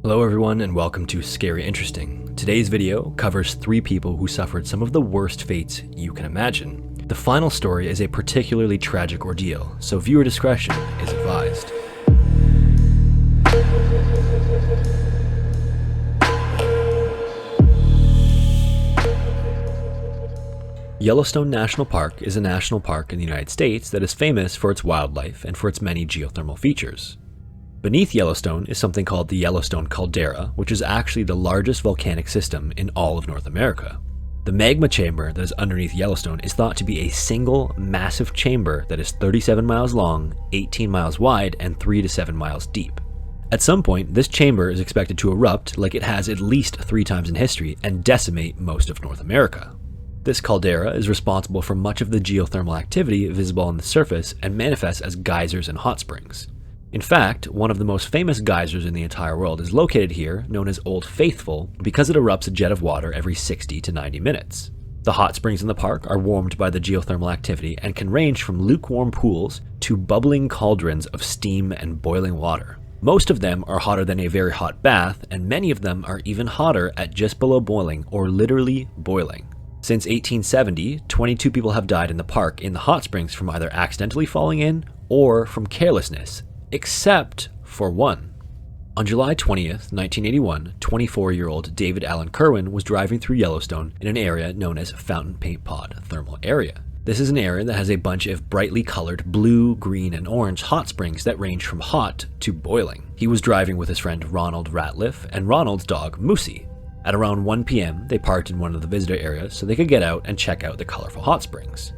Hello everyone and welcome to Scary Interesting. Today's video covers 3 people who suffered some of the worst fates you can imagine. The final story is a particularly tragic ordeal, so viewer discretion is advised. Yellowstone National Park is a national park in the United States that is famous for its wildlife and for its many geothermal features. Beneath Yellowstone is something called the Yellowstone Caldera, which is actually the largest volcanic system in all of North America. The magma chamber that is underneath Yellowstone is thought to be a single massive chamber that is 37 miles long, 18 miles wide, and 3 to 7 miles deep. At some point, this chamber is expected to erupt like it has at least 3 times in history and decimate most of North America. This caldera is responsible for much of the geothermal activity visible on the surface and manifests as geysers and hot springs. In fact, one of the most famous geysers in the entire world is located here, known as Old Faithful, because it erupts a jet of water every 60 to 90 minutes. The hot springs in the park are warmed by the geothermal activity and can range from lukewarm pools to bubbling cauldrons of steam and boiling water. Most of them are hotter than a very hot bath, and many of them are even hotter at just below boiling or literally boiling. Since 1870, 22 people have died in the park in the hot springs from either accidentally falling in or from carelessness, except for one. On July 20th, 1981, 24-year-old David Allen Kerwin was driving through Yellowstone in an area known as Fountain Paint Pot Thermal Area. This is an area that has a bunch of brightly colored blue, green, and orange hot springs that range from hot to boiling. He was driving with his friend Ronald Ratliff and Ronald's dog Moosey. At around 1 p.m., they parked in one of the visitor areas so they could get out and check out the colorful hot springs.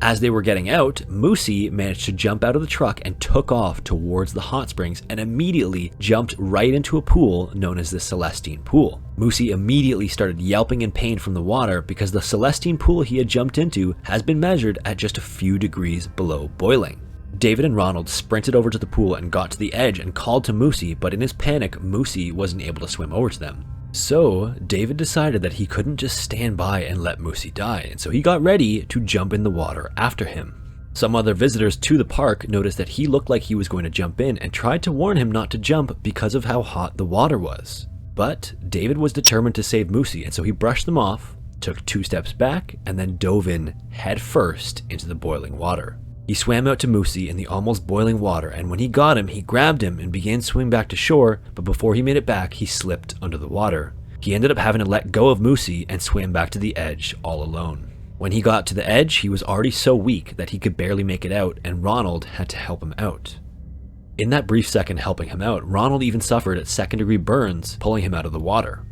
As they were getting out, Moosey managed to jump out of the truck and took off towards the hot springs and immediately jumped right into a pool known as the Celestine Pool. Moosey immediately started yelping in pain from the water because the Celestine Pool he had jumped into has been measured at just a few degrees below boiling. David and Ronald sprinted over to the pool and got to the edge and called to Moosey, but in his panic, Moosey wasn't able to swim over to them. So, David decided that he couldn't just stand by and let Moosey die, and so he got ready to jump in the water after him. Some other visitors to the park noticed that he looked like he was going to jump in and tried to warn him not to jump because of how hot the water was. But David was determined to save Moosey, and so he brushed them off, took 2 steps back, and then dove in head first into the boiling water. He swam out to Moosey in the almost boiling water, and when he got him, he grabbed him and began swimming back to shore, but before he made it back, he slipped under the water. He ended up having to let go of Moosey and swam back to the edge all alone. When he got to the edge, he was already so weak that he could barely make it out, and Ronald had to help him out. In that brief second helping him out, Ronald even suffered 2nd-degree burns pulling him out of the water.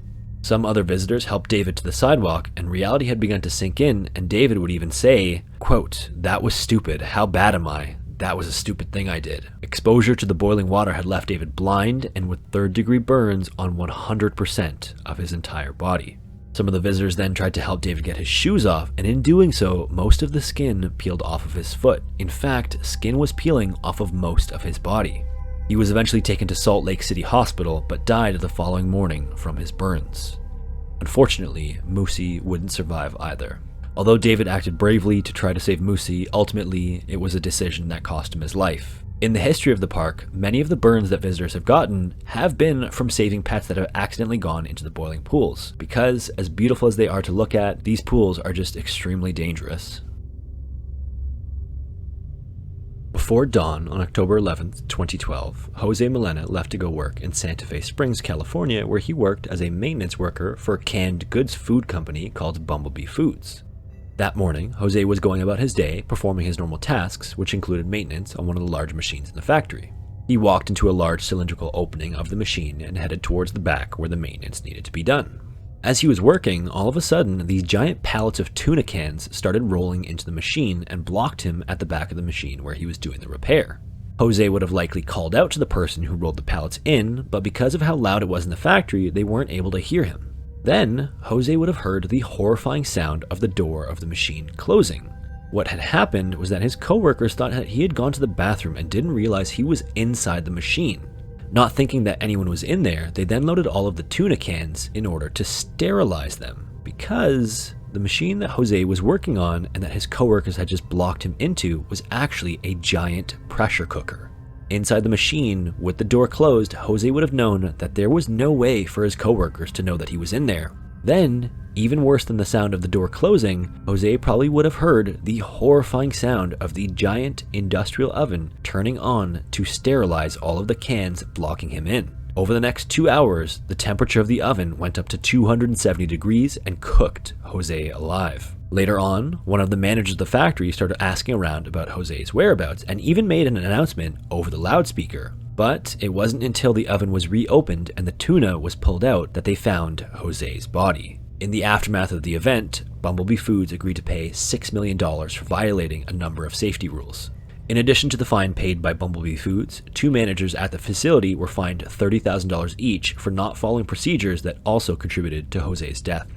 Some other visitors helped David to the sidewalk, and reality had begun to sink in, and David would even say, quote, "That was stupid. How bad am I? That was a stupid thing I did." Exposure to the boiling water had left David blind and with 3rd-degree burns on 100% of his entire body. Some of the visitors then tried to help David get his shoes off, and in doing so, most of the skin peeled off of his foot. In fact, skin was peeling off of most of his body. He was eventually taken to Salt Lake City Hospital, but died the following morning from his burns. Unfortunately, Moosey wouldn't survive either. Although David acted bravely to try to save Moosey, ultimately, it was a decision that cost him his life. In the history of the park, many of the burns that visitors have gotten have been from saving pets that have accidentally gone into the boiling pools, because as beautiful as they are to look at, these pools are just extremely dangerous. Before dawn on October 11th, 2012, Jose Melena left to go work in Santa Fe Springs, California, where he worked as a maintenance worker for a canned goods food company called Bumblebee Foods. That morning, Jose was going about his day, performing his normal tasks, which included maintenance on one of the large machines in the factory. He walked into a large cylindrical opening of the machine and headed towards the back where the maintenance needed to be done. As he was working, all of a sudden, these giant pallets of tuna cans started rolling into the machine and blocked him at the back of the machine where he was doing the repair. Jose would have likely called out to the person who rolled the pallets in, but because of how loud it was in the factory, they weren't able to hear him. Then, Jose would have heard the horrifying sound of the door of the machine closing. What had happened was that his coworkers thought that he had gone to the bathroom and didn't realize he was inside the machine. Not thinking that anyone was in there, they then loaded all of the tuna cans in order to sterilize them, because the machine that Jose was working on and that his coworkers had just blocked him into was actually a giant pressure cooker. Inside the machine, with the door closed, Jose would have known that there was no way for his coworkers to know that he was in there. Then, even worse than the sound of the door closing, Jose probably would have heard the horrifying sound of the giant industrial oven turning on to sterilize all of the cans blocking him in. Over the next 2 hours, the temperature of the oven went up to 270 degrees and cooked Jose alive. Later on, one of the managers of the factory started asking around about Jose's whereabouts and even made an announcement over the loudspeaker. But it wasn't until the oven was reopened and the tuna was pulled out that they found Jose's body. In the aftermath of the event, Bumblebee Foods agreed to pay $6 million for violating a number of safety rules. In addition to the fine paid by Bumblebee Foods, 2 managers at the facility were fined $30,000 each for not following procedures that also contributed to Jose's death.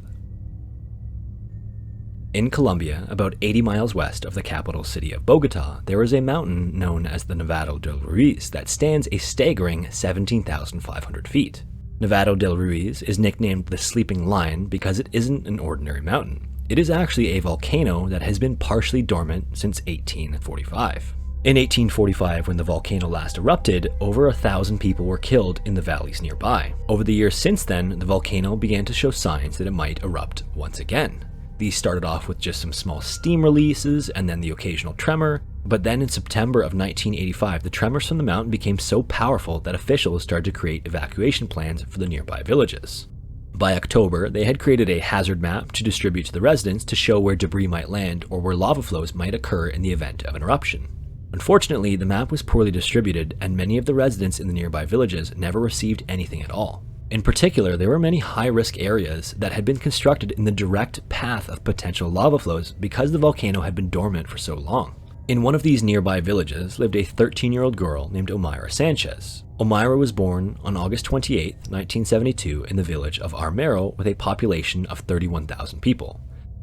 In Colombia, about 80 miles west of the capital city of Bogota, there is a mountain known as the Nevado del Ruiz that stands a staggering 17,500 feet. Nevado del Ruiz is nicknamed the Sleeping Lion because it isn't an ordinary mountain. It is actually a volcano that has been partially dormant since 1845. In 1845, when the volcano last erupted, over 1,000 people were killed in the valleys nearby. Over the years since then, the volcano began to show signs that it might erupt once again. These started off with just some small steam releases and then the occasional tremor, but then in September of 1985, the tremors from the mountain became so powerful that officials started to create evacuation plans for the nearby villages. By October, they had created a hazard map to distribute to the residents to show where debris might land or where lava flows might occur in the event of an eruption. Unfortunately, the map was poorly distributed and many of the residents in the nearby villages never received anything at all. In particular, there were many high-risk areas that had been constructed in the direct path of potential lava flows because the volcano had been dormant for so long. In one of these nearby villages lived a 13-year-old girl named Omaira Sanchez. Omaira was born on August 28, 1972 in the village of Armero with a population of 31,000 people.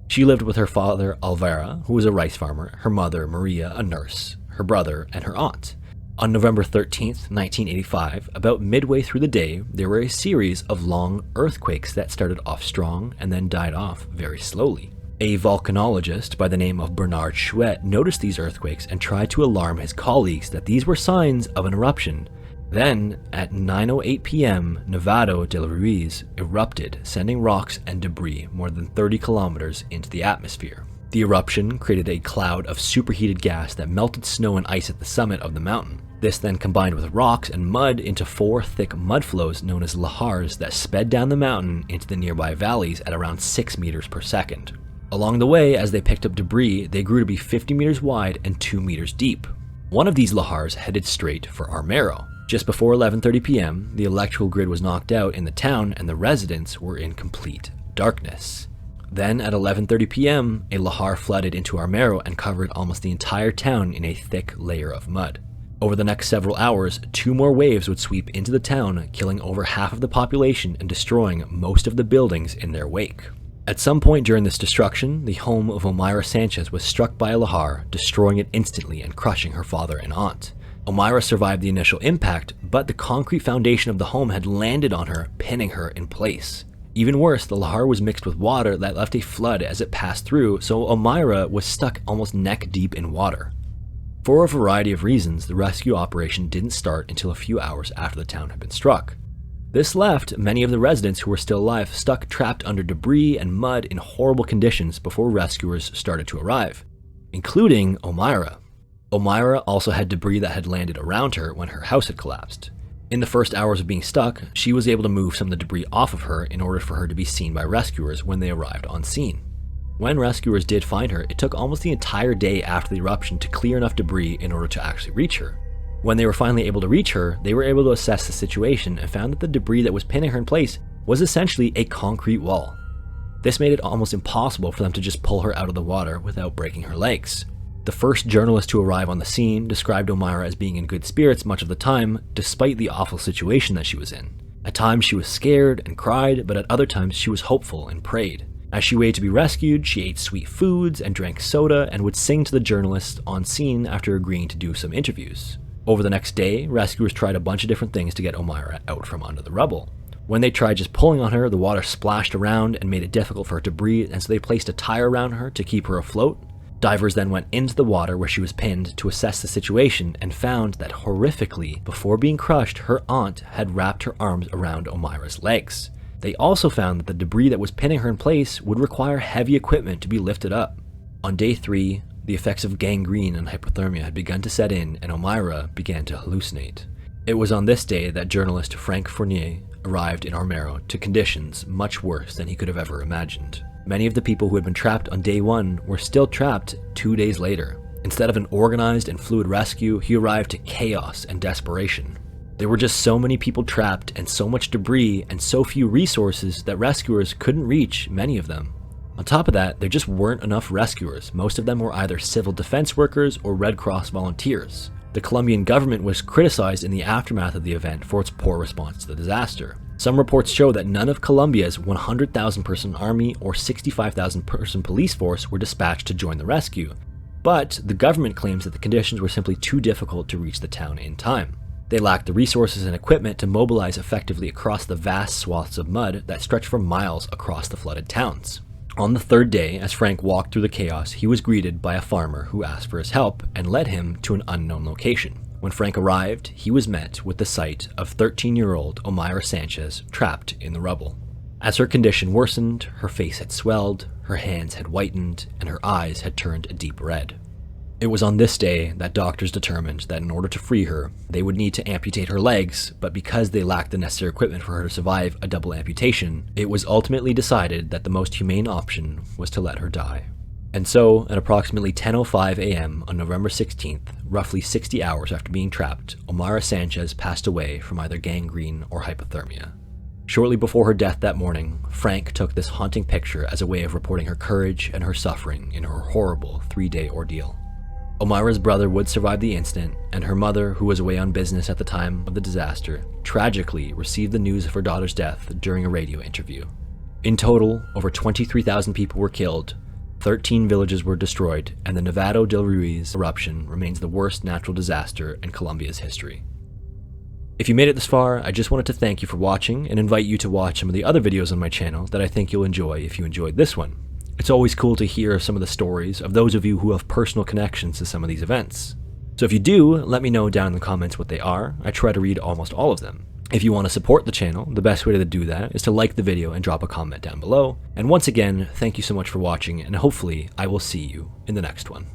She lived with her father Alvara, who was a rice farmer, her mother Maria, a nurse, her brother, and her aunt. On November 13, 1985, about midway through the day, there were a series of long earthquakes that started off strong and then died off very slowly. A volcanologist by the name of Bernard Chouette noticed these earthquakes and tried to alarm his colleagues that these were signs of an eruption. Then, at 9:08 p.m., Nevado del Ruiz erupted, sending rocks and debris more than 30 kilometers into the atmosphere. The eruption created a cloud of superheated gas that melted snow and ice at the summit of the mountain. This then combined with rocks and mud into 4 thick mud flows known as lahars that sped down the mountain into the nearby valleys at around 6 meters per second. Along the way, as they picked up debris, they grew to be 50 meters wide and 2 meters deep. One of these lahars headed straight for Armero. Just before 11:30 p.m., the electrical grid was knocked out in the town and the residents were in complete darkness. Then at 11:30 p.m., a lahar flooded into Armero and covered almost the entire town in a thick layer of mud. Over the next several hours, 2 more waves would sweep into the town, killing over half of the population and destroying most of the buildings in their wake. At some point during this destruction, the home of Omaira Sanchez was struck by a lahar, destroying it instantly and crushing her father and aunt. Omaira survived the initial impact, but the concrete foundation of the home had landed on her, pinning her in place. Even worse, the lahar was mixed with water that left a flood as it passed through, so Omaira was stuck almost neck deep in water. For a variety of reasons, the rescue operation didn't start until a few hours after the town had been struck. This left many of the residents who were still alive stuck trapped under debris and mud in horrible conditions before rescuers started to arrive, including Omaira. Omaira also had debris that had landed around her when her house had collapsed. In the first hours of being stuck, she was able to move some of the debris off of her in order for her to be seen by rescuers when they arrived on scene. When rescuers did find her, it took almost the entire day after the eruption to clear enough debris in order to actually reach her. When they were finally able to reach her, they were able to assess the situation and found that the debris that was pinning her in place was essentially a concrete wall. This made it almost impossible for them to just pull her out of the water without breaking her legs. The first journalist to arrive on the scene described Omaira as being in good spirits much of the time, despite the awful situation that she was in. At times she was scared and cried, but at other times she was hopeful and prayed. As she waited to be rescued, she ate sweet foods and drank soda and would sing to the journalists on scene after agreeing to do some interviews. Over the next day, rescuers tried a bunch of different things to get Omaira out from under the rubble. When they tried just pulling on her, the water splashed around and made it difficult for her to breathe, and so they placed a tire around her to keep her afloat. Divers then went into the water where she was pinned to assess the situation and found that horrifically, before being crushed, her aunt had wrapped her arms around Omira's legs. They also found that the debris that was pinning her in place would require heavy equipment to be lifted up. On day 3, the effects of gangrene and hypothermia had begun to set in and Omira began to hallucinate. It was on this day that journalist Frank Fournier arrived in Armero to conditions much worse than he could have ever imagined. Many of the people who had been trapped on day 1 were still trapped 2 days later. Instead of an organized and fluid rescue, he arrived to chaos and desperation. There were just so many people trapped and so much debris and so few resources that rescuers couldn't reach many of them. On top of that, there just weren't enough rescuers. Most of them were either civil defense workers or Red Cross volunteers. The Colombian government was criticized in the aftermath of the event for its poor response to the disaster. Some reports show that none of Colombia's 100,000 person army or 65,000 person police force were dispatched to join the rescue, but the government claims that the conditions were simply too difficult to reach the town in time. They lacked the resources and equipment to mobilize effectively across the vast swaths of mud that stretched for miles across the flooded towns. On the 3rd day, as Frank walked through the chaos, he was greeted by a farmer who asked for his help and led him to an unknown location. When Frank arrived, he was met with the sight of 13-year-old Omira Sanchez trapped in the rubble. As her condition worsened, her face had swelled, her hands had whitened, and her eyes had turned a deep red. It was on this day that doctors determined that in order to free her, they would need to amputate her legs, but because they lacked the necessary equipment for her to survive a double amputation, it was ultimately decided that the most humane option was to let her die. And so, at approximately 10:05 a.m. on November 16th, roughly 60 hours after being trapped, Omira Sanchez passed away from either gangrene or hypothermia. Shortly before her death that morning, Frank took this haunting picture as a way of reporting her courage and her suffering in her horrible 3-day ordeal. Omira's brother would survive the incident, and her mother, who was away on business at the time of the disaster, tragically received the news of her daughter's death during a radio interview. In total, over 23,000 people were killed, 13 villages were destroyed, and the Nevado del Ruiz eruption remains the worst natural disaster in Colombia's history. If you made it this far, I just wanted to thank you for watching and invite you to watch some of the other videos on my channel that I think you'll enjoy if you enjoyed this one. It's always cool to hear some of the stories of those of you who have personal connections to some of these events. So if you do, let me know down in the comments what they are. I try to read almost all of them. If you want to support the channel, the best way to do that is to like the video and drop a comment down below. And once again, thank you so much for watching, and hopefully I will see you in the next one.